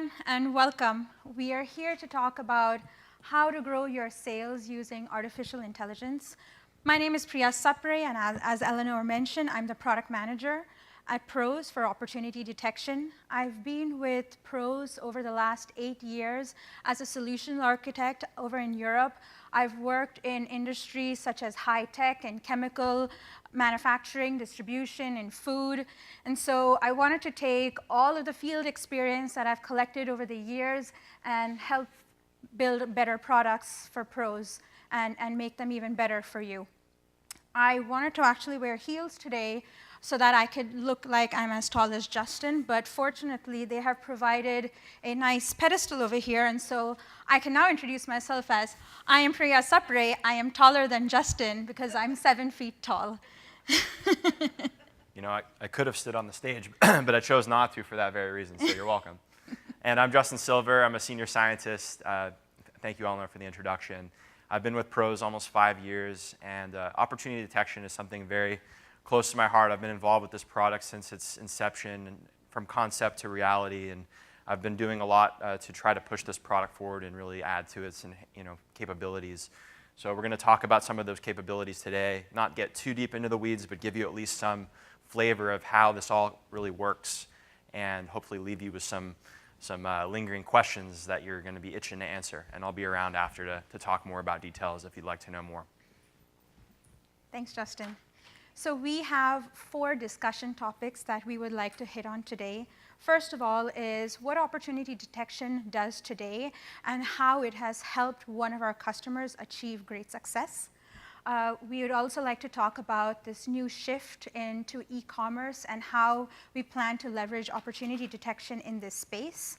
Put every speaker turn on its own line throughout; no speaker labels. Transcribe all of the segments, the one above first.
everyone, and welcome. We are here to talk about how to grow your sales using artificial intelligence. My name is Priya Sapre, and as Eleanor mentioned, I'm the product manager at Pros for Opportunity Detection. I've been with Pros over the last 8 years as a solution architect over in Europe. I've worked in industries such as high tech and chemical manufacturing, distribution, and food. And so I wanted to take all of the field experience that I've collected over the years and help build better products for Pros and make them even better for you. I wanted to actually wear heels today so that I could look like I'm as tall as Justin, but fortunately they have provided a nice pedestal over here, and so I can now introduce myself as, I am Priya Sapre, I am taller than Justin because I'm 7 feet tall.
You know, I could have stood on the stage, but I chose not to for that very reason, so you're welcome. And I'm Justin Silver, I'm a senior scientist. Thank you, Eleanor, for the introduction. I've been with Pros almost 5 years, and opportunity detection is something very close to my heart. I've been involved with this product since its inception, and from concept to reality, and I've been doing a lot to try to push this product forward and really add to its capabilities. So we're going to talk about some of those capabilities today, not get too deep into the weeds, but give you at least some flavor of how this all really works, and hopefully leave you with some lingering questions that you're going to be itching to answer. And I'll be around after to talk more about details if you'd like to know more.
Thanks, Justin. So we have 4 discussion topics that we would like to hit on today. First of all is what opportunity detection does today and how it has helped one of our customers achieve great success. We would also like to talk about this new shift into e-commerce and how we plan to leverage opportunity detection in this space.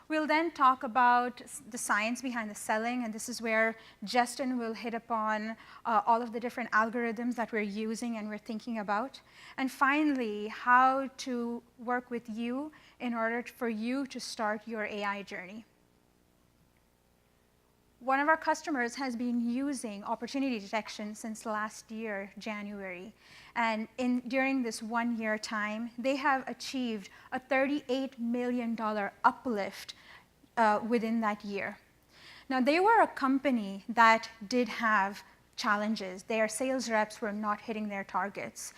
We'll then talk about the science behind the selling, and this is where Justin will hit upon all of the different algorithms that we're using and we're thinking about. And finally, how to work with you in order for you to start your AI journey. One of our customers has been using opportunity detection since last year, January. And during this 1-year time, they have achieved a $38 million uplift within that year. Now, they were a company that did have challenges. Their sales reps were not hitting their targets.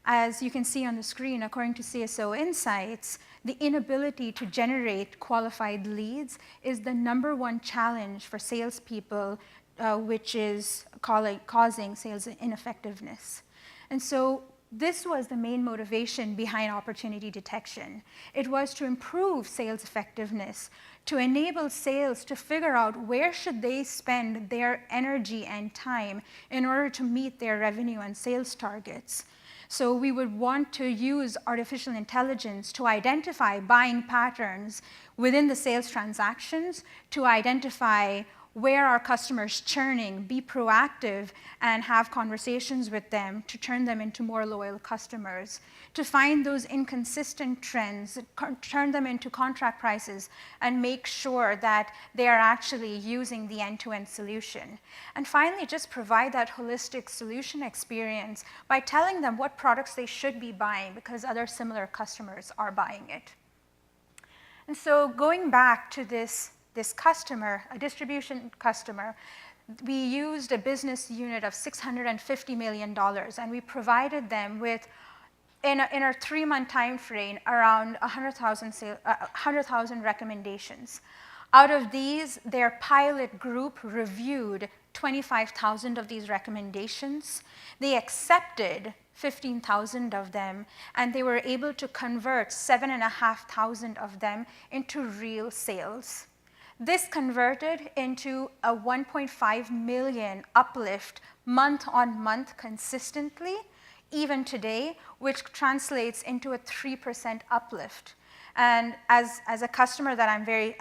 As you can see on the screen, according to CSO Insights, the inability to generate qualified leads is the #1 challenge for salespeople, which is causing sales ineffectiveness. And so this was the main motivation behind opportunity detection. It was to improve sales effectiveness, to enable sales to figure out where should they spend their energy and time in order to meet their revenue and sales targets. So we would want to use artificial intelligence to identify buying patterns within the sales transactions, to identify where our customers churning, be proactive, and have conversations with them to turn them into more loyal customers, to find those inconsistent trends, turn them into contract prices, and make sure that they are actually using the end-to-end solution. And finally, just provide that holistic solution experience by telling them what products they should be buying because other similar customers are buying it. And so going back to this customer, a distribution customer, we used a business unit of $650 million, and we provided them with, in a 3-month time frame, around 100,000 recommendations. Out of these, their pilot group reviewed 25,000 of these recommendations. They accepted 15,000 of them, and they were able to convert 7,500 of them into real sales. This converted into a 1.5 million uplift month-on-month consistently, even today, which translates into a 3% uplift. And as a customer that I'm very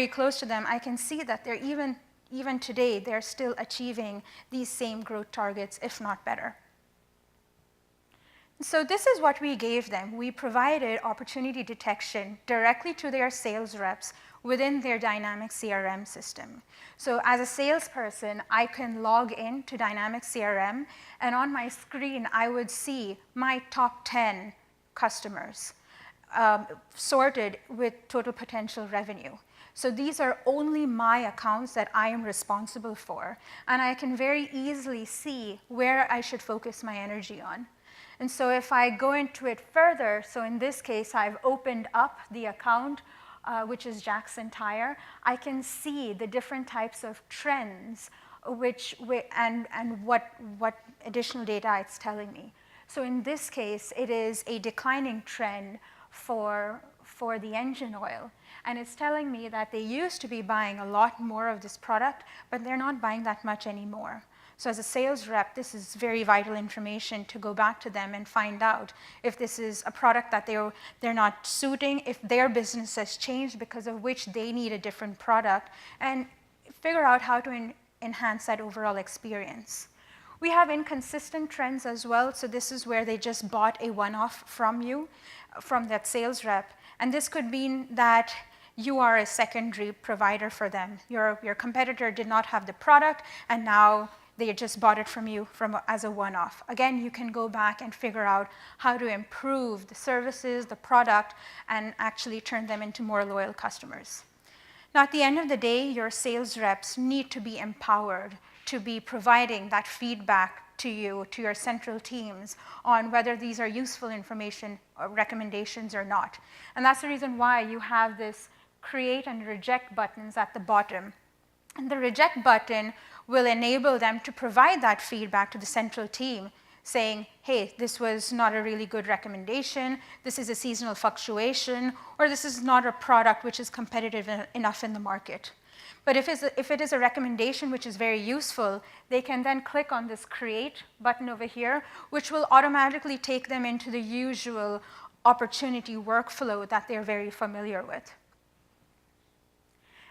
close to them, I can see that they're even today, they're still achieving these same growth targets, if not better. So this is what we gave them. We provided opportunity detection directly to their sales reps within their dynamic CRM system. So as a salesperson, I can log in to dynamic CRM, and on my screen, I would see my top 10 customers. sorted with total potential revenue. So these are only my accounts that I am responsible for, and I can very easily see where I should focus my energy on. And so if I go into it further, so in this case, I've opened up the account, which is Jackson Tire. I can see the different types of trends and what additional data it's telling me. So in this case, it is a declining trend for the engine oil. And it's telling me that they used to be buying a lot more of this product, but they're not buying that much anymore. So as a sales rep, this is very vital information to go back to them and find out if this is a product that they're not suiting, if their business has changed because of which they need a different product, and figure out how to enhance that overall experience. We have inconsistent trends as well. So this is where they just bought a one-off from you, from that sales rep. And this could mean that you are a secondary provider for them. Your competitor did not have the product, and now they just bought it from you as a one-off. Again, you can go back and figure out how to improve the services, the product, and actually turn them into more loyal customers. Now, at the end of the day, your sales reps need to be empowered to be providing that feedback to you, to your central teams, on whether these are useful information or recommendations or not. And that's the reason why you have this create and reject buttons at the bottom. And the reject button will enable them to provide that feedback to the central team, saying, hey, this was not a really good recommendation, this is a seasonal fluctuation, or this is not a product which is competitive enough in the market. But if it is a recommendation which is very useful, they can then click on this create button over here, which will automatically take them into the usual opportunity workflow that they're very familiar with.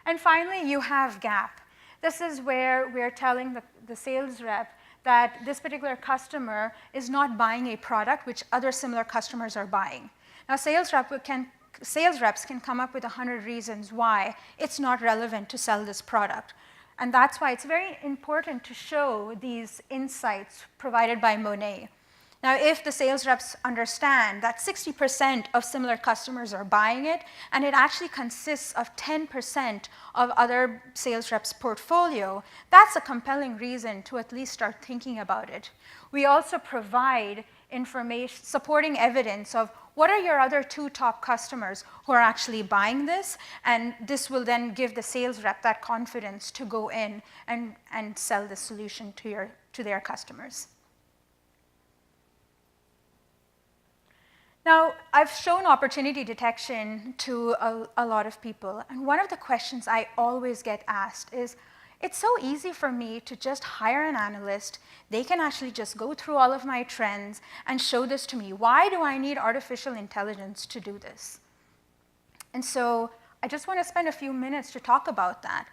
And finally, you have gap. This is where we're telling the sales rep that this particular customer is not buying a product which other similar customers are buying. Now, sales reps can come up with 100 reasons why it's not relevant to sell this product. And that's why it's very important to show these insights provided by Monet. Now, if the sales reps understand that 60% of similar customers are buying it, and it actually consists of 10% of other sales reps' portfolio, that's a compelling reason to at least start thinking about it. We also provide information, supporting evidence of what are your other 2 top customers who are actually buying this, and this will then give the sales rep that confidence to go in and sell the solution to their customers. Now, I've shown opportunity detection to a lot of people, and one of the questions I always get asked is, it's so easy for me to just hire an analyst. They can actually just go through all of my trends and show this to me. Why do I need artificial intelligence to do this? And so I just want to spend a few minutes to talk about that.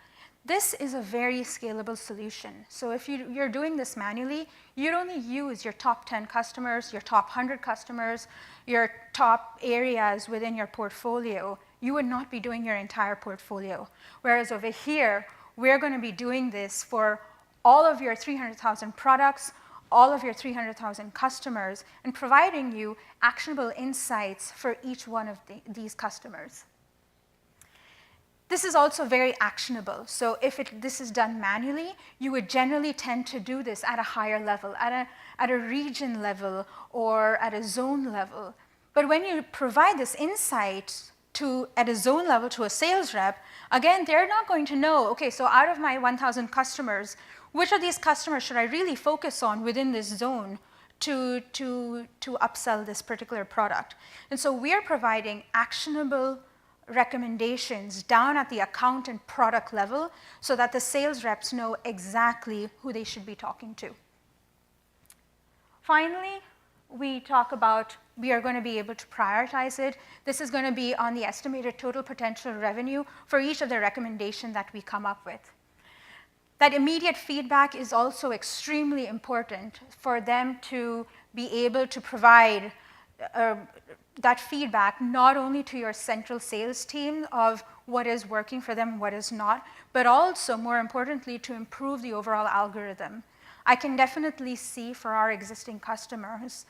This is a very scalable solution. So if you're doing this manually, you'd only use your top 10 customers, your top 100 customers, your top areas within your portfolio. You would not be doing your entire portfolio. Whereas over here, we're going to be doing this for all of your 300,000 products, all of your 300,000 customers, and providing you actionable insights for each one of these customers. This is also very actionable. So if this is done manually, you would generally tend to do this at a higher level, at a region level or at a zone level. But when you provide this insight at a zone level to a sales rep, again, they're not going to know, okay, so out of my 1,000 customers, which of these customers should I really focus on within this zone to upsell this particular product? And so we're providing actionable recommendations down at the account and product level so that the sales reps know exactly who they should be talking to. Finally, we talk about we are going to be able to prioritize it. This is going to be on the estimated total potential revenue for each of the recommendations that we come up with. That immediate feedback is also extremely important for them to be able to provide that feedback not only to your central sales team of what is working for them and what is not, but also, more importantly, to improve the overall algorithm. I can definitely see for our existing customers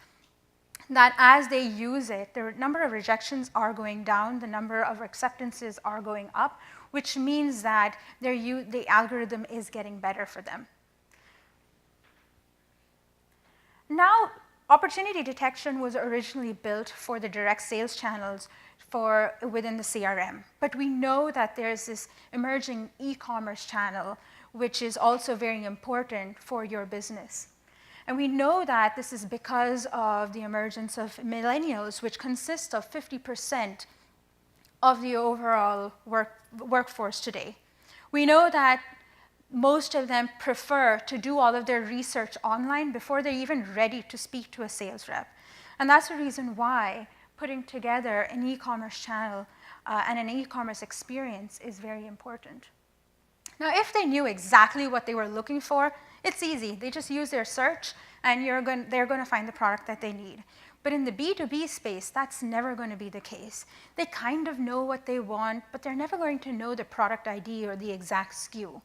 that as they use it, the number of rejections are going down, the number of acceptances are going up, which means that the algorithm is getting better for them. Now, opportunity detection was originally built for the direct sales channels within the CRM. But we know that there's this emerging e-commerce channel, which is also very important for your business. And we know that this is because of the emergence of millennials, which consist of 50% of the overall workforce today. We know that most of them prefer to do all of their research online before they're even ready to speak to a sales rep. And that's the reason why putting together an e-commerce channel and an e-commerce experience is very important. Now, if they knew exactly what they were looking for, it's easy. They just use their search, and they're going to find the product that they need. But in the B2B space, that's never going to be the case. They kind of know what they want, but they're never going to know the product ID or the exact SKU.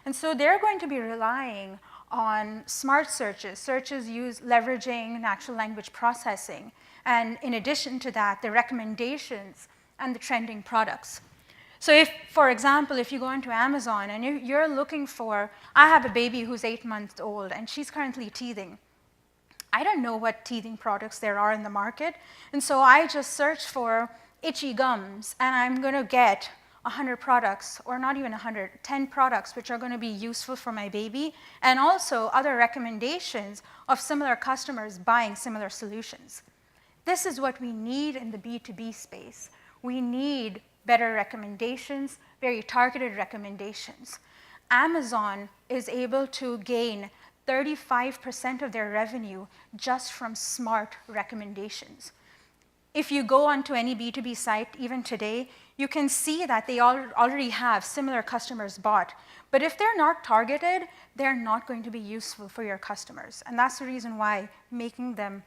And so they're going to be relying on smart searches, leveraging natural language processing, and in addition to that, the recommendations and the trending products. So if, for example, if you go into Amazon and you're looking for, I have a baby who's 8 months old and she's currently teething. I don't know what teething products there are in the market, and so I just search for itchy gums, and I'm going to get 100 products, or not even 100, 10 products, which are going to be useful for my baby, and also other recommendations of similar customers buying similar solutions. This is what we need in the B2B space. We need better recommendations, very targeted recommendations. Amazon is able to gain 35% of their revenue just from smart recommendations. If you go onto any B2B site, even today, you can see that they already have similar customers bought. But if they're not targeted, they're not going to be useful for your customers. And that's the reason why making them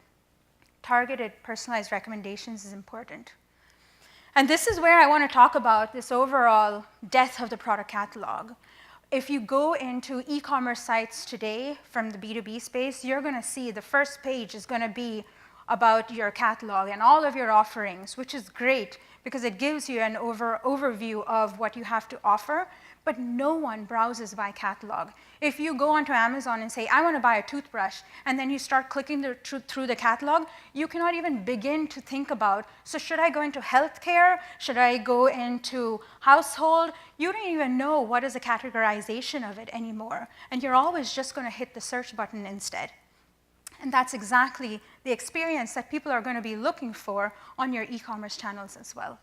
targeted, personalized recommendations is important. And this is where I want to talk about this overall death of the product catalog. If you go into e-commerce sites today from the B2B space, you're going to see the first page is going to be about your catalog and all of your offerings, which is great because it gives you an overview of what you have to offer, but no one browses by catalog. If you go onto Amazon and say, I want to buy a toothbrush, and then you start clicking through the catalog, you cannot even begin to think about, so should I go into healthcare? Should I go into household? You don't even know what is the categorization of it anymore, and you're always just going to hit the search button instead. And that's exactly the experience that people are going to be looking for on your e-commerce channels as well.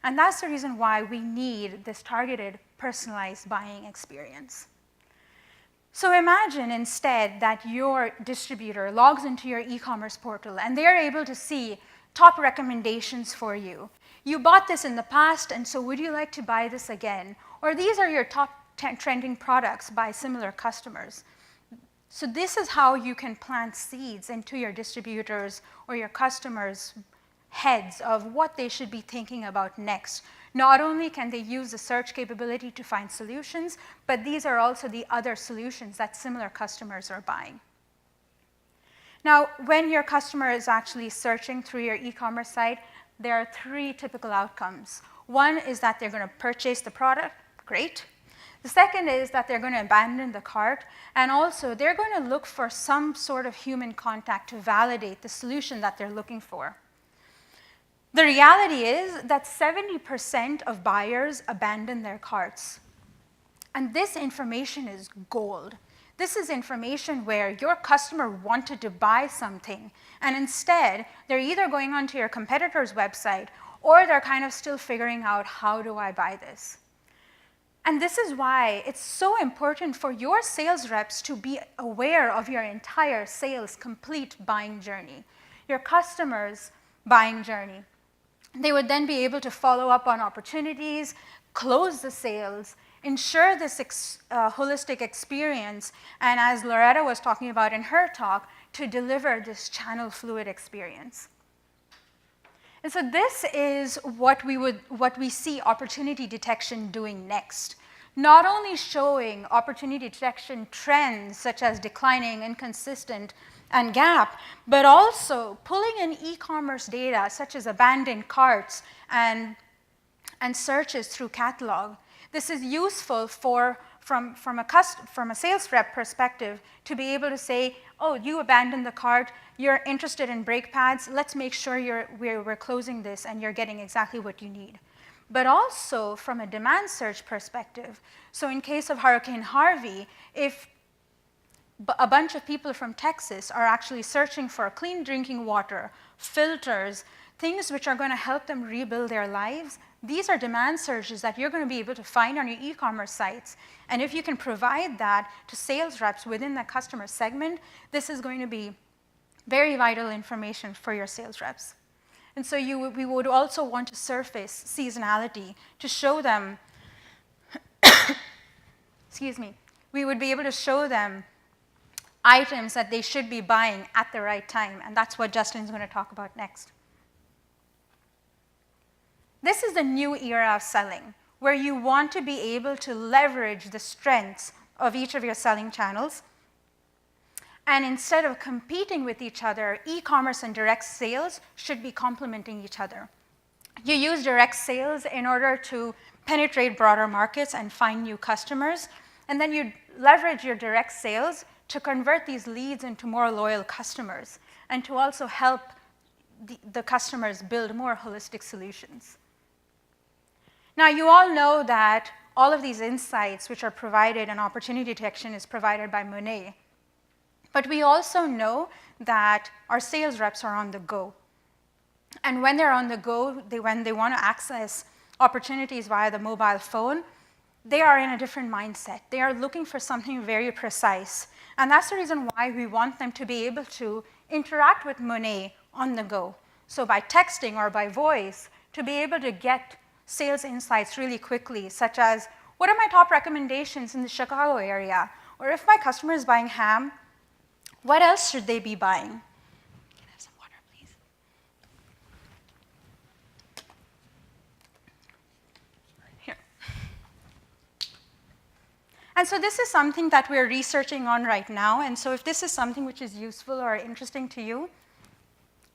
And that's the reason why we need this targeted, personalized buying experience. So imagine instead that your distributor logs into your e-commerce portal and they're able to see top recommendations for you. You bought this in the past, and so would you like to buy this again? Or these are your top 10 trending products by similar customers. So this is how you can plant seeds into your distributors or your customers' heads of what they should be thinking about next. Not only can they use the search capability to find solutions, but these are also the other solutions that similar customers are buying. Now, when your customer is actually searching through your e-commerce site, there are 3 typical outcomes. One is that they're going to purchase the product, great. The second is that they're going to abandon the cart, and also they're going to look for some sort of human contact to validate the solution that they're looking for. The reality is that 70% of buyers abandon their carts. And this information is gold. This is information where your customer wanted to buy something, and instead, they're either going onto your competitor's website, or they're kind of still figuring out, how do I buy this? And this is why it's so important for your sales reps to be aware of your entire sales complete buying journey, your customer's buying journey. They would then be able to follow up on opportunities, close the sales, ensure this holistic experience, and as Loretta was talking about in her talk, to deliver this channel fluid experience. And so this is what we see opportunity detection doing next. Not only showing opportunity detection trends such as declining, inconsistent, and Gap, but also pulling in e-commerce data such as abandoned carts and searches through catalog. This is useful from a sales rep perspective to be able to say, oh, you abandoned the cart, you're interested in brake pads, let's make sure we're closing this and you're getting exactly what you need. But also from a demand search perspective. So in case of Hurricane Harvey, if a bunch of people from Texas are actually searching for clean drinking water, filters, things which are going to help them rebuild their lives, these are demand searches that you're going to be able to find on your e-commerce sites. And if you can provide that to sales reps within that customer segment, this is going to be very vital information for your sales reps. And so we would also want to surface seasonality to show them, excuse me, we would be able to show them items that they should be buying at the right time. And that's what Justin's going to talk about next. This is the new era of selling, where you want to be able to leverage the strengths of each of your selling channels. And instead of competing with each other, e-commerce and direct sales should be complementing each other. You use direct sales in order to penetrate broader markets and find new customers. And then you leverage your direct sales to convert these leads into more loyal customers and to also help the customers build more holistic solutions. Now, you all know that all of these insights which are provided and opportunity detection is provided by Monet. But we also know that our sales reps are on the go. And when they're on the go, when they want to access opportunities via the mobile phone, they are in a different mindset. They are looking for something very precise. And that's the reason why we want them to be able to interact with Monet on the go. So by texting or by voice, to be able to get sales insights really quickly, such as, what are my top recommendations in the Chicago area? Or if my customer is buying ham, what else should they be buying? Can I have some water, please? Here. And so this is something that we're researching on right now. And so if this is something which is useful or interesting to you,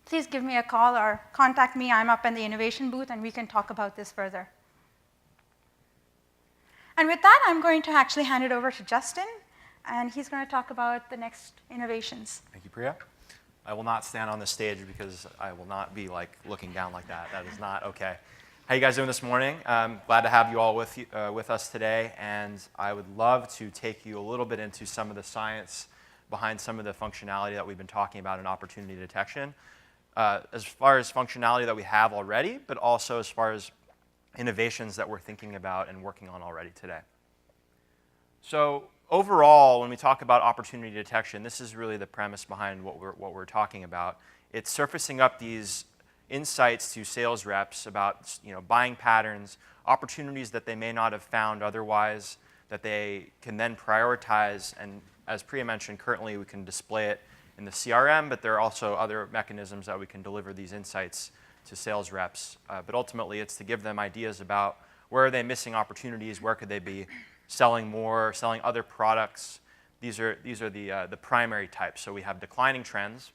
please give me a call or contact me. I'm up in the innovation booth, and we can talk about this further. And with that, I'm going to actually hand it over to Justin, and he's going to talk about the next innovations.
Thank you, Priya. I will not stand on the stage because I will not be looking down like that. That is not okay. How you guys doing this morning? Glad to have you all with us today, and I would love to take you a little bit into some of the science behind some of the functionality that we've been talking about in opportunity detection. As far as functionality that we have already, but also as far as innovations that we're thinking about and working on already today. So overall, when we talk about opportunity detection, this is really the premise behind what we're talking about. It's surfacing up these insights to sales reps about buying patterns, opportunities that they may not have found otherwise, that they can then prioritize. And as Priya mentioned, currently we can display it in the CRM, but there are also other mechanisms that we can deliver these insights to sales reps. But ultimately, it's to give them ideas about where are they missing opportunities, where could they be selling more, selling other products. These are the primary types. So we have declining trends.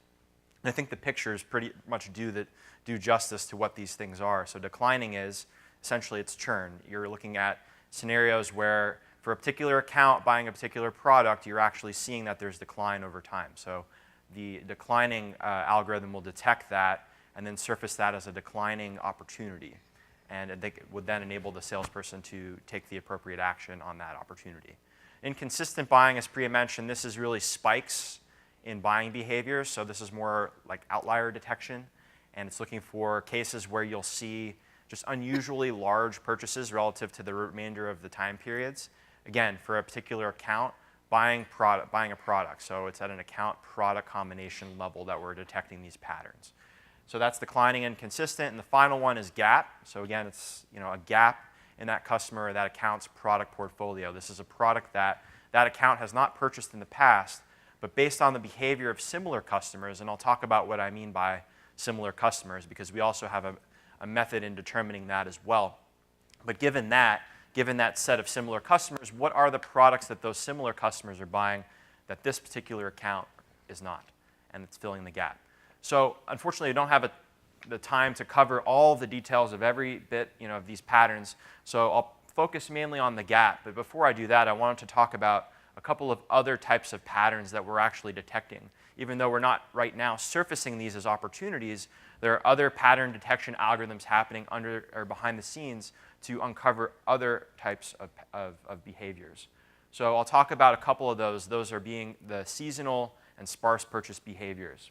And I think the pictures pretty much do justice to what these things are. So declining is essentially it's churn. You're looking at scenarios where for a particular account buying a particular product, you're actually seeing that there's decline over time. So the declining algorithm will detect that and then surface that as a declining opportunity. And they would then enable the salesperson to take the appropriate action on that opportunity. Inconsistent buying, as Priya mentioned, this is really spikes in buying behavior. So this is more like outlier detection. And it's looking for cases where you'll see just unusually large purchases relative to the remainder of the time periods. Again, for a particular account, buying a product. So it's at an account-product combination level that we're detecting these patterns. So that's declining and consistent. And the final one is gap. So again, it's a gap in that customer or that account's product portfolio. This is a product that account has not purchased in the past, but based on the behavior of similar customers, and I'll talk about what I mean by similar customers because we also have a method in determining that as well. But given that set of similar customers, what are the products that those similar customers are buying that this particular account is not? and it's filling the gap. So unfortunately, I don't have the time to cover all the details of every bit of these patterns, so I'll focus mainly on the gap. But before I do that, I wanted to talk about a couple of other types of patterns that we're actually detecting. Even though we're not right now surfacing these as opportunities, there are other pattern detection algorithms happening under or behind the scenes to uncover other types of behaviors. So I'll talk about a couple of those. Those are being the seasonal and sparse purchase behaviors.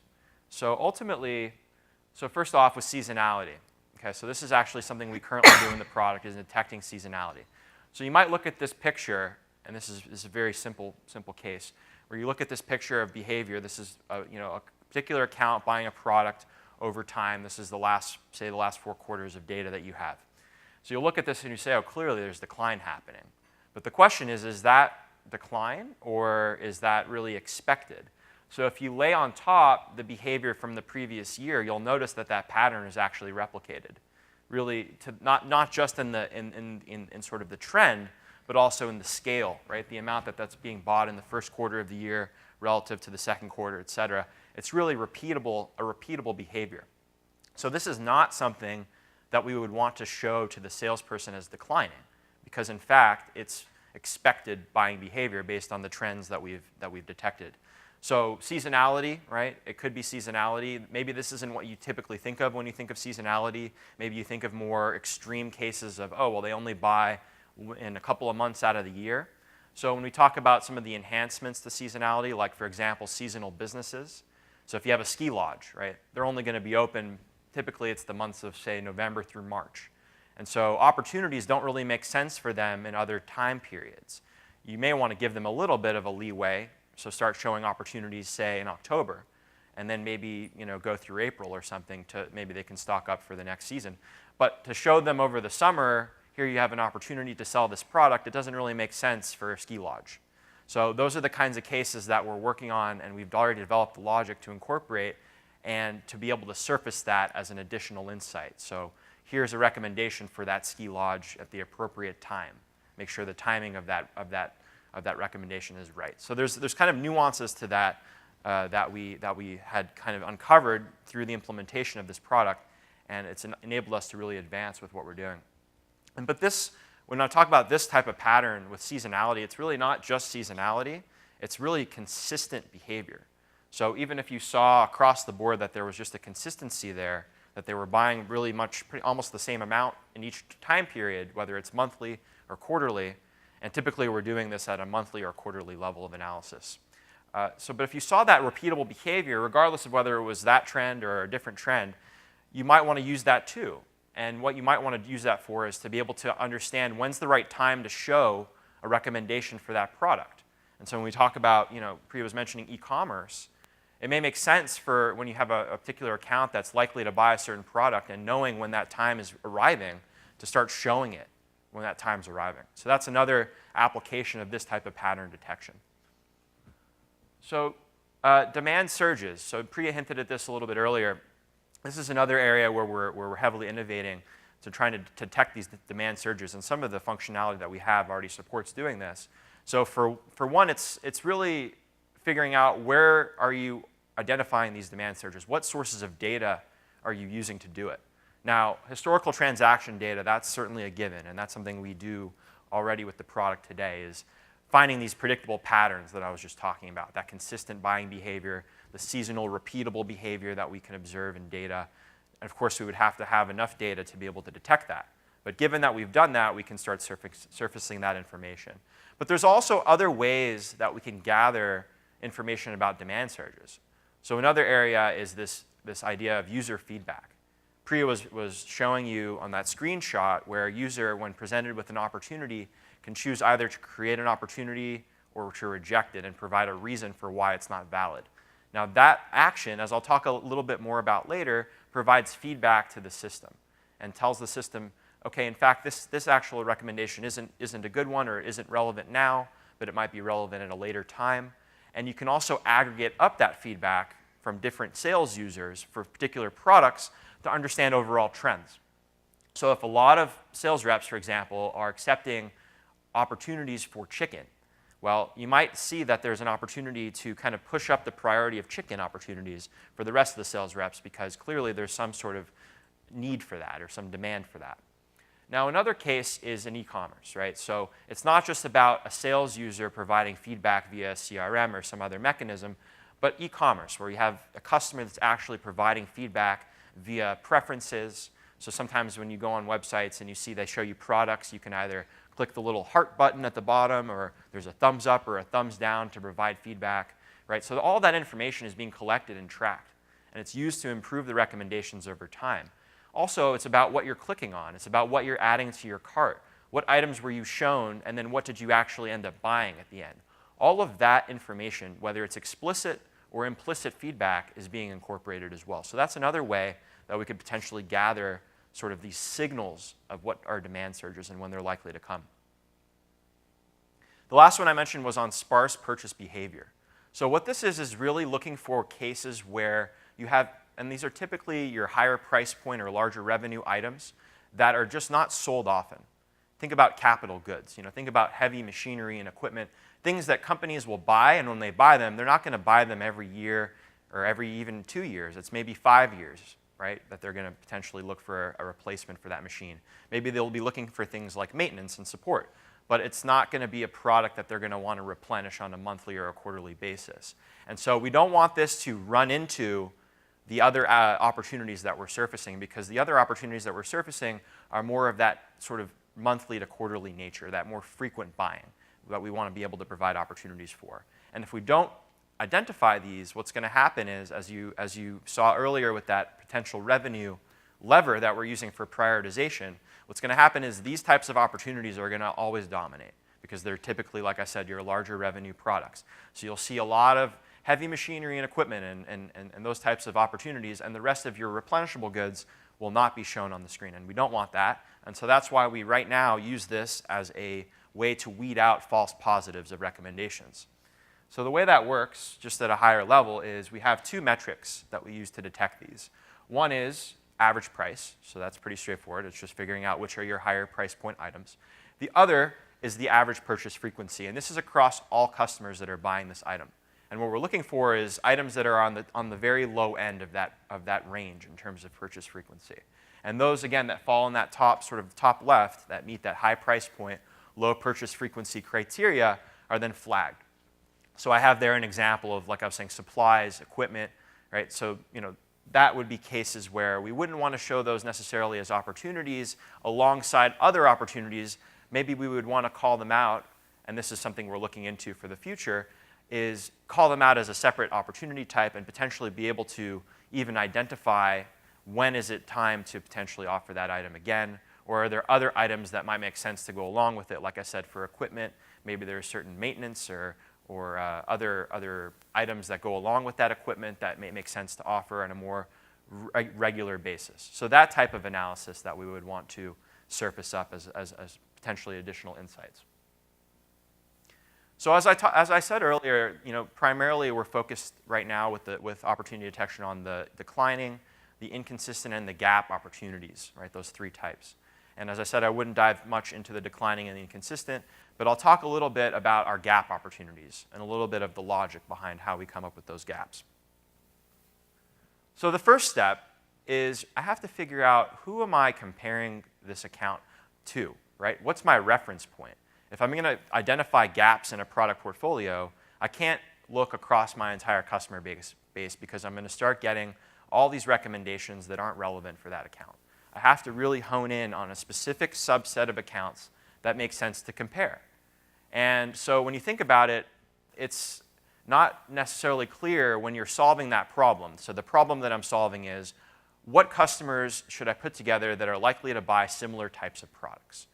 So ultimately, first off with seasonality. Okay, so this is actually something we currently do in the product, is detecting seasonality. So you might look at this picture, and this is a very simple case, where you look at this picture of behavior. This is a particular account buying a product over time. This is the last 4 quarters of data that you have. So you'll look at this and you say, oh, clearly there's decline happening. But the question is that decline, or is that really expected? So if you lay on top the behavior from the previous year, you'll notice that pattern is actually replicated, really, not just in sort of the trend, but also in the scale, right? The amount that's being bought in the first quarter of the year relative to the second quarter, et cetera. It's really a repeatable behavior. So this is not something that we would want to show to the salesperson as declining, because in fact, it's expected buying behavior based on the trends that we've detected. So seasonality, right? It could be seasonality. Maybe this isn't what you typically think of when you think of seasonality. Maybe you think of more extreme cases of, oh, well, they only buy in a couple of months out of the year. So when we talk about some of the enhancements to seasonality, like, for example, seasonal businesses. So if you have a ski lodge, right, they're only going to be open, typically it's the months of, say, November through March. And so opportunities don't really make sense for them in other time periods. You may want to give them a little bit of a leeway, so start showing opportunities, say, in October, and then maybe go through April or something to maybe they can stock up for the next season. But to show them over the summer, here you have an opportunity to sell this product, it doesn't really make sense for a ski lodge. So those are the kinds of cases that we're working on, and we've already developed the logic to incorporate and to be able to surface that as an additional insight. So here's a recommendation for that ski lodge at the appropriate time. Make sure the timing of that recommendation is right. So there's kind of nuances to that that we had kind of uncovered through the implementation of this product, and it's enabled us to really advance with what we're doing. But when I talk about this type of pattern with seasonality, it's really not just seasonality. It's really consistent behavior. So even if you saw across the board that there was just a consistency there, that they were buying really almost the same amount in each time period, whether it's monthly or quarterly, and typically we're doing this at a monthly or quarterly level of analysis. But if you saw that repeatable behavior, regardless of whether it was that trend or a different trend, you might want to use that too. And what you might want to use that for is to be able to understand when's the right time to show a recommendation for that product. And so when we talk about, Priya was mentioning e-commerce, it may make sense for when you have a particular account that's likely to buy a certain product and knowing when that time is arriving to start showing it when that time's arriving. So that's another application of this type of pattern detection. So demand surges. So Priya hinted at this a little bit earlier. This is another area where we're heavily innovating to trying to detect these demand surges, and some of the functionality that we have already supports doing this. So for one, it's really figuring out where are you identifying these demand surges? What sources of data are you using to do it? Now, historical transaction data, that's certainly a given, and that's something we do already with the product today, is finding these predictable patterns that I was just talking about, that consistent buying behavior, the seasonal repeatable behavior that we can observe in data. And of course, we would have to have enough data to be able to detect that. But given that we've done that, we can start surfacing that information. But there's also other ways that we can gather information about demand surges. So another area is this idea of user feedback. Priya was showing you on that screenshot where a user, when presented with an opportunity, can choose either to create an opportunity or to reject it and provide a reason for why it's not valid. Now that action, as I'll talk a little bit more about later, provides feedback to the system and tells the system, okay, in fact, this actual recommendation isn't a good one or isn't relevant now, but it might be relevant at a later time. And you can also aggregate up that feedback from different sales users for particular products to understand overall trends. So if a lot of sales reps, for example, are accepting opportunities for chicken, Well, you might see that there's an opportunity to kind of push up the priority of chicken opportunities for the rest of the sales reps because clearly there's some sort of need for that or some demand for that. Now, another case is in e-commerce, right? So it's not just about a sales user providing feedback via CRM or some other mechanism, but e-commerce, where you have a customer that's actually providing feedback via preferences. So sometimes when you go on websites and you see they show you products, you can either click the little heart button at the bottom, or there's a thumbs up or a thumbs down to provide feedback, right? So all that information is being collected and tracked, and it's used to improve the recommendations over time. Also, it's about what you're clicking on. It's about what you're adding to your cart. What items were you shown, and then what did you actually end up buying at the end? All of that information, whether it's explicit or implicit feedback, is being incorporated as well. So that's another way that we could potentially gather sort of these signals of what are demand surges and when they're likely to come. The last one I mentioned was on sparse purchase behavior. So what this is really looking for cases where you have, and these are typically your higher price point or larger revenue items that are just not sold often. Think about capital goods. Think about heavy machinery and equipment, things that companies will buy, and when they buy them, they're not going to buy them every year or every even 2 years. It's maybe 5 years, right, that they're going to potentially look for a replacement for that machine. Maybe they'll be looking for things like maintenance and support, but it's not going to be a product that they're going to want to replenish on a monthly or a quarterly basis. And so we don't want this to run into the other opportunities that we're surfacing, because the other opportunities that we're surfacing are more of that sort of monthly to quarterly nature, that more frequent buying that we want to be able to provide opportunities for. And if we don't identify these, what's going to happen is, as you saw earlier with that potential revenue lever that we're using for prioritization, what's going to happen is these types of opportunities are going to always dominate because they're typically, like I said, your larger revenue products. So you'll see a lot of heavy machinery and equipment and those types of opportunities, and the rest of your replenishable goods will not be shown on the screen, and we don't want that. And so that's why we right now use this as a way to weed out false positives of recommendations. So the way that works, just at a higher level, is we have two metrics that we use to detect these. One is average price, so that's pretty straightforward. It's just figuring out which are your higher price point items. The other is the average purchase frequency, and this is across all customers that are buying this item. And what we're looking for is items that are on the very low end of that range in terms of purchase frequency. And those, again, that fall in that top left, that meet that high price point, low purchase frequency criteria, are then flagged. So I have there an example of, like I was saying, supplies, equipment, right? So that would be cases where we wouldn't want to show those necessarily as opportunities alongside other opportunities. Maybe we would want to call them out, and this is something we're looking into for the future, is call them out as a separate opportunity type and potentially be able to even identify when is it time to potentially offer that item again, or are there other items that might make sense to go along with it. Like I said, for equipment, maybe there's certain maintenance or other items that go along with that equipment that may make sense to offer on a more regular basis. So that type of analysis that we would want to surface up as potentially additional insights. So as I said earlier, primarily we're focused right now with opportunity detection on the declining, the inconsistent, and the gap opportunities, right? Those three types. And as I said, I wouldn't dive much into the declining and the inconsistent, but I'll talk a little bit about our gap opportunities and a little bit of the logic behind how we come up with those gaps. So the first step is I have to figure out who am I comparing this account to, right? What's my reference point? If I'm going to identify gaps in a product portfolio, I can't look across my entire customer base because I'm going to start getting all these recommendations that aren't relevant for that account. I have to really hone in on a specific subset of accounts that make sense to compare. And so when you think about it, it's not necessarily clear when you're solving that problem. So the problem that I'm solving is, what customers should I put together that are likely to buy similar types of products?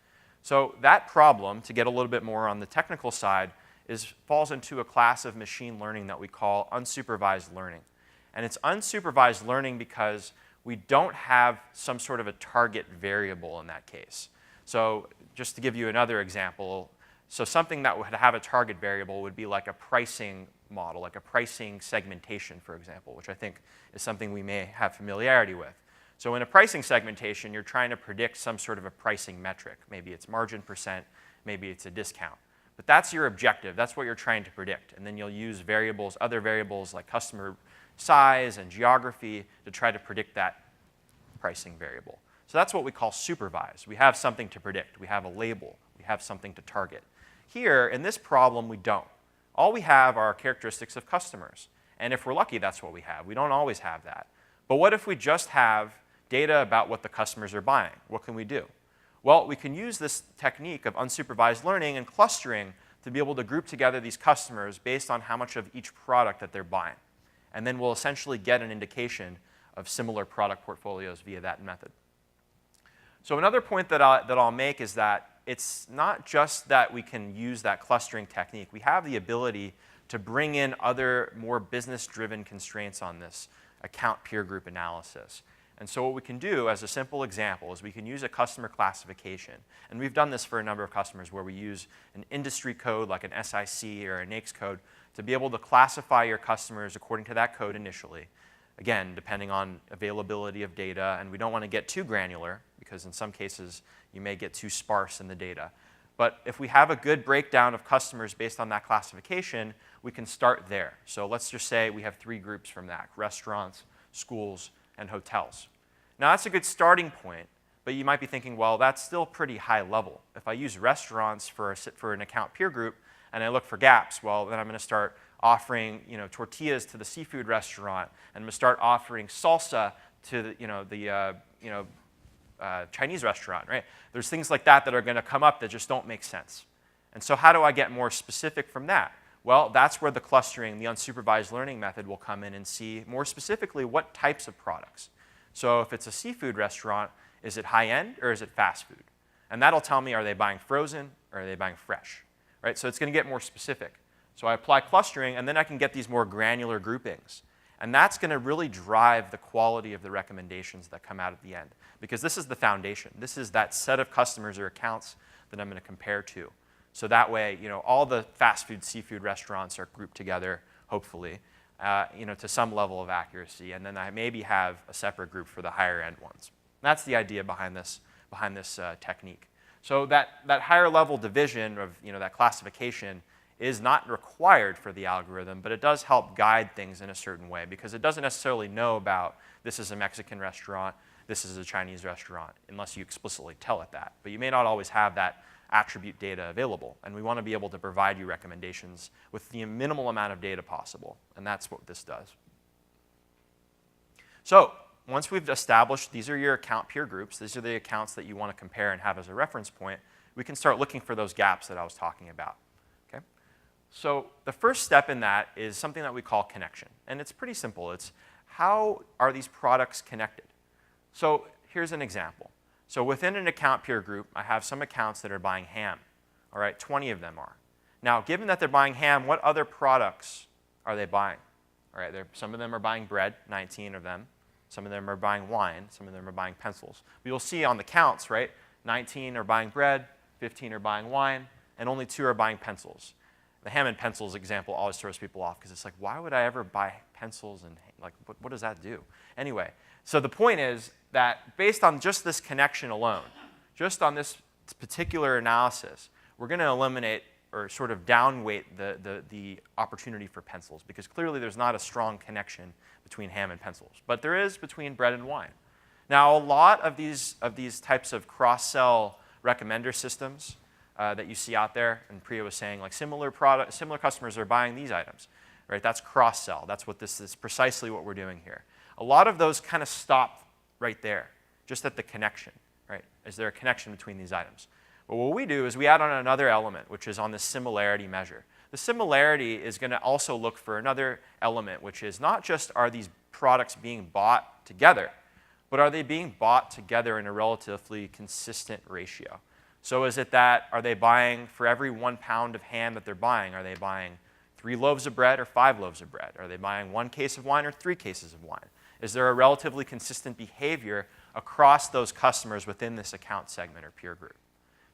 So that problem, to get a little bit more on the technical side, falls into a class of machine learning that we call unsupervised learning. And it's unsupervised learning because we don't have some sort of a target variable in that case. So just to give you another example, so something that would have a target variable would be like a pricing model, like a pricing segmentation, for example, which I think is something we may have familiarity with. So in a pricing segmentation, you're trying to predict some sort of a pricing metric. Maybe it's margin percent, maybe it's a discount. But that's your objective. That's what you're trying to predict. And then you'll use variables, other variables like customer size and geography to try to predict that pricing variable. So that's what we call supervised. We have something to predict. We have a label. We have something to target. Here, in this problem, we don't. All we have are characteristics of customers. And if we're lucky, that's what we have. We don't always have that. But what if we just have data about what the customers are buying? What can we do? Well, we can use this technique of unsupervised learning and clustering to be able to group together these customers based on how much of each product that they're buying. And then we'll essentially get an indication of similar product portfolios via that method. So another point that I'll make is that it's not just that we can use that clustering technique. We have the ability to bring in other more business-driven constraints on this account peer group analysis. And so what we can do as a simple example is we can use a customer classification. And we've done this for a number of customers where we use an industry code like an SIC or a NAICS code to be able to classify your customers according to that code initially. Again, depending on availability of data, and we don't want to get too granular because in some cases you may get too sparse in the data. But if we have a good breakdown of customers based on that classification, we can start there. So let's just say we have 3 groups from that: restaurants, schools, and hotels. Now that's a good starting point, but you might be thinking, well, that's still pretty high level. If I use restaurants for an account peer group and I look for gaps, well, then I'm going to start offering tortillas to the seafood restaurant, and I'm going to start offering salsa to the Chinese restaurant, right? There's things like that that are going to come up that just don't make sense. And so how do I get more specific from that? Well, that's where the clustering, the unsupervised learning method will come in and see more specifically what types of products. So if it's a seafood restaurant, is it high-end or is it fast food? And that'll tell me, are they buying frozen or are they buying fresh? Right? So it's going to get more specific. So I apply clustering, and then I can get these more granular groupings. And that's going to really drive the quality of the recommendations that come out at the end. Because this is the foundation. This is that set of customers or accounts that I'm going to compare to. So that way, all the fast food, seafood restaurants are grouped together, hopefully, to some level of accuracy. And then I maybe have a separate group for the higher end ones. That's the idea behind this technique. So that higher level division of that classification is not required for the algorithm, but it does help guide things in a certain way because it doesn't necessarily know about this is a Mexican restaurant, this is a Chinese restaurant, unless you explicitly tell it that. But you may not always have that attribute data available, and we want to be able to provide you recommendations with the minimal amount of data possible, and that's what this does. So once we've established these are your account peer groups, these are the accounts that you want to compare and have as a reference point, we can start looking for those gaps that I was talking about. Okay? So the first step in that is something that we call connection, and it's pretty simple. It's how are these products connected? So here's an example. So within an account peer group, I have some accounts that are buying ham. All right, 20 of them are. Now, given that they're buying ham, what other products are they buying? All right, some of them are buying bread, 19 of them. Some of them are buying wine. Some of them are buying pencils. But you'll see on the counts, right, 19 are buying bread, 15 are buying wine, and only 2 are buying pencils. The ham and pencils example always throws people off because it's like, why would I ever buy pencils and like, what does that do? Anyway, so the point is that based on just this connection alone, just on this particular analysis, we're going to eliminate or sort of downweight the opportunity for pencils because clearly there's not a strong connection between ham and pencils, but there is between bread and wine. Now, a lot of these types of cross-sell recommender systems that you see out there, and Priya was saying, like similar customers are buying these items, right? That's cross-sell. That's what this is precisely what we're doing here. A lot of those kind of stop right there, just at the connection, right? Is there a connection between these items? But what we do is we add on another element, which is on the similarity measure. The similarity is going to also look for another element, which is not just are these products being bought together, but are they being bought together in a relatively consistent ratio? So is it that, are they buying, for every 1 pound of ham that they're buying, are they buying 3 loaves of bread or 5 loaves of bread? Are they buying 1 case of wine or 3 cases of wine? Is there a relatively consistent behavior across those customers within this account segment or peer group?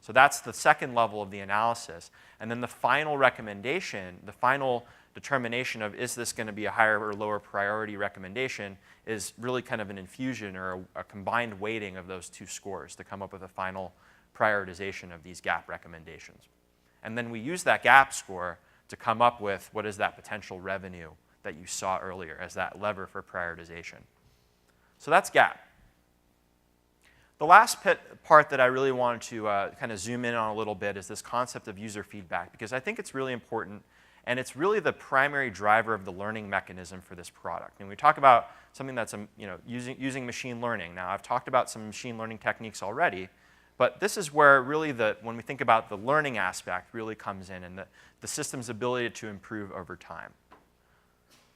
So that's the second level of the analysis. And then the final recommendation, the final determination of is this going to be a higher or lower priority recommendation is really kind of an infusion or a combined weighting of those 2 scores to come up with a final prioritization of these gap recommendations. And then we use that gap score to come up with what is that potential revenue that you saw earlier as that lever for prioritization. So that's gap. The last part that I really wanted to kind of zoom in on a little bit is this concept of user feedback, because I think it's really important, and it's really the primary driver of the learning mechanism for this product. And we talk about something that's using machine learning. Now, I've talked about some machine learning techniques already, but this is where really when we think about the learning aspect really comes in, and the system's ability to improve over time.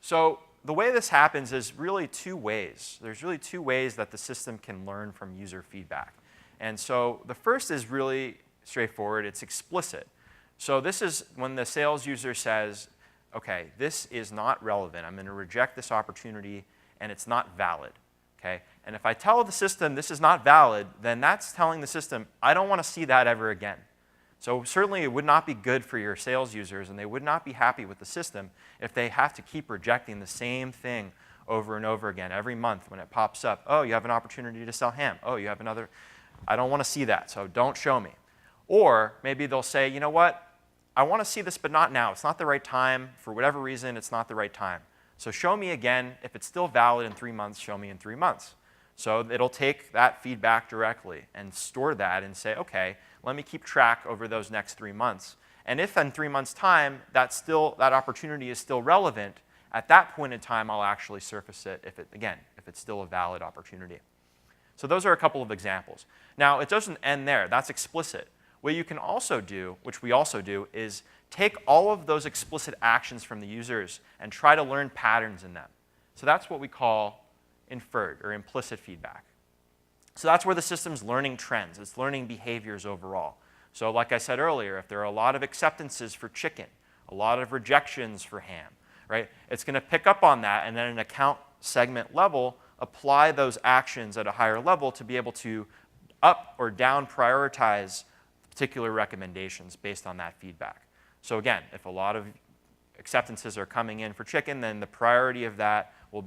So the way this happens is really two ways. There's really two ways that the system can learn from user feedback. And so the first is really straightforward. It's explicit. So this is when the sales user says, OK, this is not relevant. I'm going to reject this opportunity, and it's not valid. Okay? And if I tell the system this is not valid, then that's telling the system, I don't want to see that ever again. So certainly it would not be good for your sales users, and they would not be happy with the system if they have to keep rejecting the same thing over and over again every month when it pops up. Oh, you have an opportunity to sell ham. Oh, you have another. I don't want to see that, so don't show me. Or maybe they'll say, you know what? I want to see this, but not now. It's not the right time. For whatever reason, it's not the right time. So show me again. If it's still valid in 3 months, show me in 3 months. So it'll take that feedback directly and store that and say, OK, let me keep track over those next 3 months. And if in 3 months' time that opportunity is still relevant, at that point in time, I'll actually surface it if it's still a valid opportunity. So those are a couple of examples. Now, it doesn't end there. That's explicit. What you can also do, which we also do, is take all of those explicit actions from the users and try to learn patterns in them. So that's what we call inferred or implicit feedback. So that's where the system's learning trends. It's learning behaviors overall. So like I said earlier, if there are a lot of acceptances for chicken, a lot of rejections for ham, right, it's going to pick up on that and then at an account segment level, apply those actions at a higher level to be able to up or down prioritize particular recommendations based on that feedback. So again, if a lot of acceptances are coming in for chicken, then the priority of that will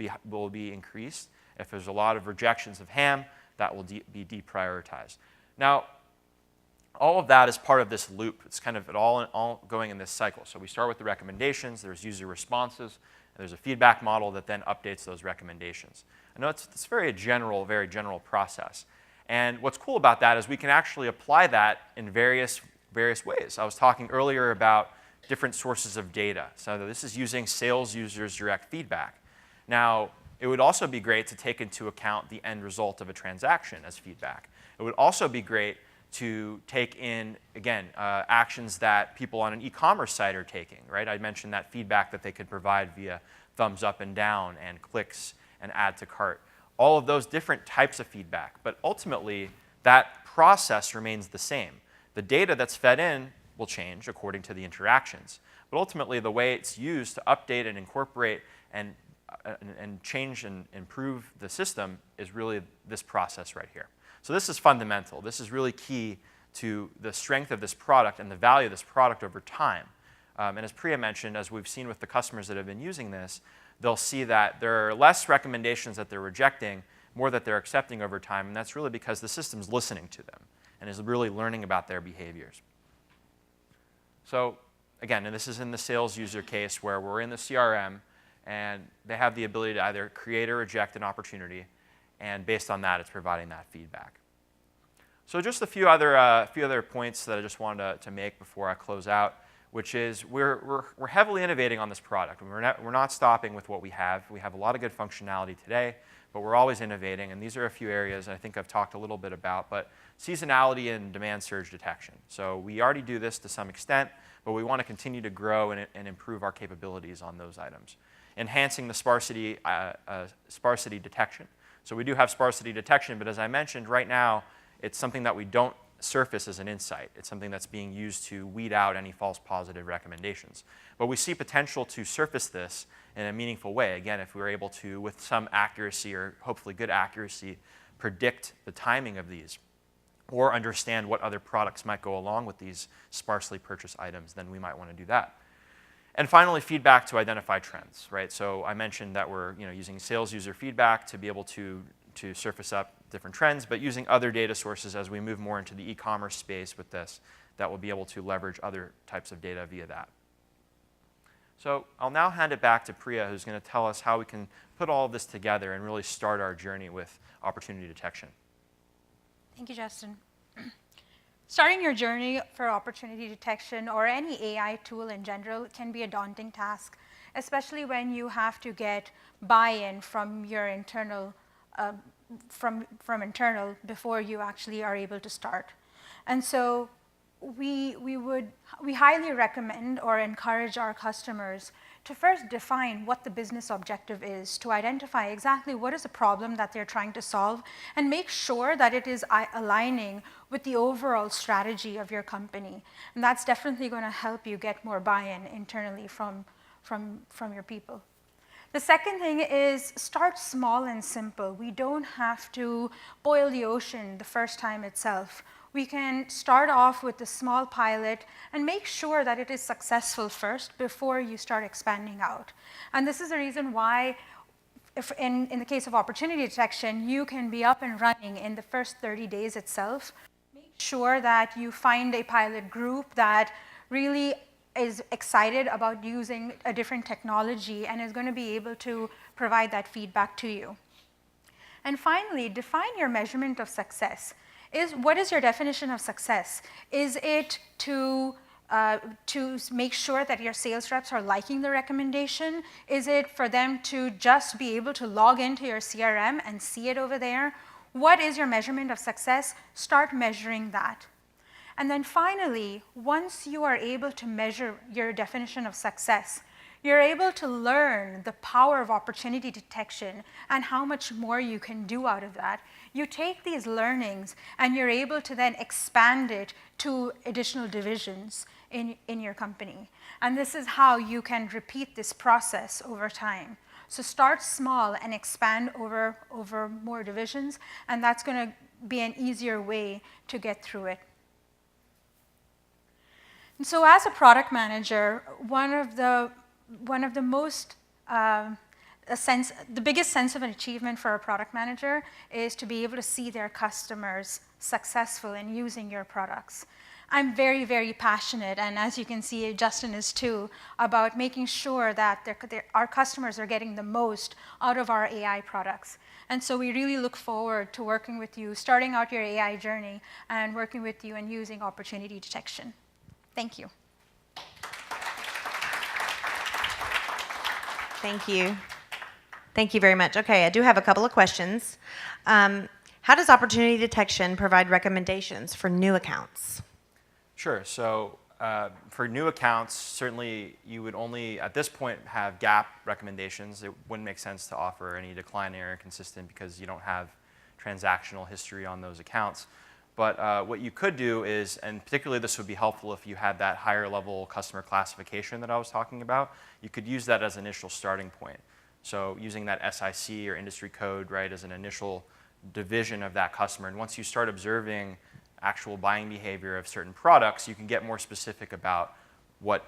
be increased. If there's a lot of rejections of ham, that will be deprioritized. Now, all of that is part of this loop. It's kind of all going in this cycle. So we start with the recommendations. There's user responses. And there's a feedback model that then updates those recommendations. I know it's very general process. And what's cool about that is we can actually apply that in various ways. I was talking earlier about different sources of data. So this is using sales users' direct feedback. Now, it would also be great to take into account the end result of a transaction as feedback. It would also be great to take in, again, actions that people on an e-commerce site are taking, right? I mentioned that feedback that they could provide via thumbs up and down and clicks and add to cart. All of those different types of feedback. But ultimately, that process remains the same. The data that's fed in will change according to the interactions. But ultimately, the way it's used to update and incorporate and change and improve the system is really this process right here. So this is fundamental. This is really key to the strength of this product and the value of this product over time. And as Priya mentioned, as we've seen with the customers that have been using this, they'll see that there are less recommendations that they're rejecting, more that they're accepting over time. And that's really because the system's listening to them and is really learning about their behaviors. So again, and this is in the sales user case where we're in the CRM, and they have the ability to either create or reject an opportunity. And based on that, it's providing that feedback. So just a few other points that I just wanted to make before I close out, which is we're heavily innovating on this product. We're not stopping with what we have. We have a lot of good functionality today, but we're always innovating. And these are a few areas I think I've talked a little bit about. But seasonality and demand surge detection. So we already do this to some extent, but we want to continue to grow and improve our capabilities on those items. Enhancing the sparsity detection. So we do have sparsity detection, but as I mentioned, right now, it's something that we don't surface as an insight. It's something that's being used to weed out any false positive recommendations. But we see potential to surface this in a meaningful way. Again, if we're able to, with some accuracy or hopefully good accuracy, predict the timing of these or understand what other products might go along with these sparsely purchased items, then we might want to do that. And finally, feedback to identify trends, right? So I mentioned that we're using sales user feedback to be able to surface up different trends, but using other data sources as we move more into the e-commerce space with this that will be able to leverage other types of data via that. So I'll now hand it back to Priya, who's going to tell us how we can put all of this together and really start our journey with opportunity detection.
Thank you, Justin. Starting your journey for opportunity detection or any AI tool in general can be a daunting task, especially when you have to get buy-in from your internal, from internal before you actually are able to start. And so we highly recommend or encourage our customers to first define what the business objective is, to identify exactly what is the problem that they're trying to solve, and make sure that it is aligning with the overall strategy of your company. And that's definitely going to help you get more buy-in internally from your people. The second thing is start small and simple. We don't have to boil the ocean the first time itself. We can start off with a small pilot and make sure that it is successful first before you start expanding out. And this is the reason why, if in the case of opportunity detection, you can be up and running in the first 30 days itself. Make sure that you find a pilot group that really is excited about using a different technology and is going to be able to provide that feedback to you. And finally, define your measurement of success. What is your definition of success? Is it to make sure that your sales reps are liking the recommendation? Is it for them to just be able to log into your CRM and see it over there? What is your measurement of success? Start measuring that. And then finally, once you are able to measure your definition of success, you're able to learn the power of opportunity detection and how much more you can do out of that. You take these learnings and you're able to then expand it to additional divisions in your company. And this is how you can repeat this process over time. So start small and expand over more divisions, and that's going to be an easier way to get through it. And so as a product manager, one of the most, the biggest sense of an achievement for a product manager is to be able to see their customers successful in using your products. I'm very, very passionate, and as you can see, Justin is too, about making sure that our customers are getting the most out of our AI products. And so we really look forward to working with you, starting out your AI journey, and working with you and using opportunity detection. Thank you.
Thank you. Thank you very much. Okay, I do have a couple of questions. How does opportunity detection provide recommendations for new accounts?
Sure. So for new accounts, certainly you would only, at this point, have gap recommendations. It wouldn't make sense to offer any decline or inconsistent because you don't have transactional history on those accounts. But what you could do is, and particularly this would be helpful if you had that higher level customer classification that I was talking about, you could use that as an initial starting point. So using that SIC or industry code, right, as an initial division of that customer. And once you start observing actual buying behavior of certain products, you can get more specific about what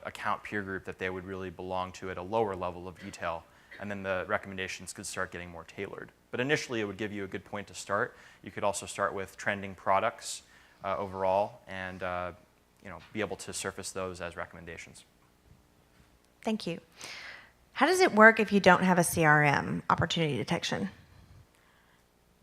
account peer group that they would really belong to at a lower level of detail. And then the recommendations could start getting more tailored. But initially, it would give you a good point to start. You could also start with trending products overall and be able to surface those as recommendations.
Thank you. How does it work if you don't have a CRM, opportunity detection?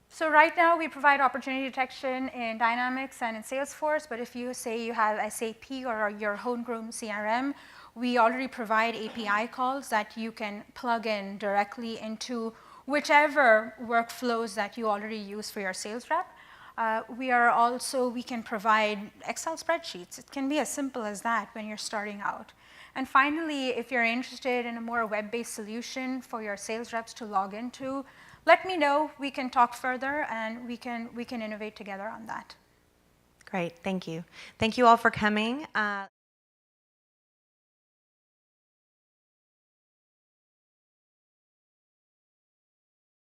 So right now, we provide opportunity detection in Dynamics and in Salesforce, but if you say you have SAP or your homegrown CRM, we already provide API calls that you can plug in directly into whichever workflows that you already use for your sales rep. We can provide Excel spreadsheets. It can be as simple as that when you're starting out. And finally, if you're interested in a more web-based solution for your sales reps to log into, let me know. We can talk further, and we can innovate together on that.
Great, thank you. Thank you all for coming.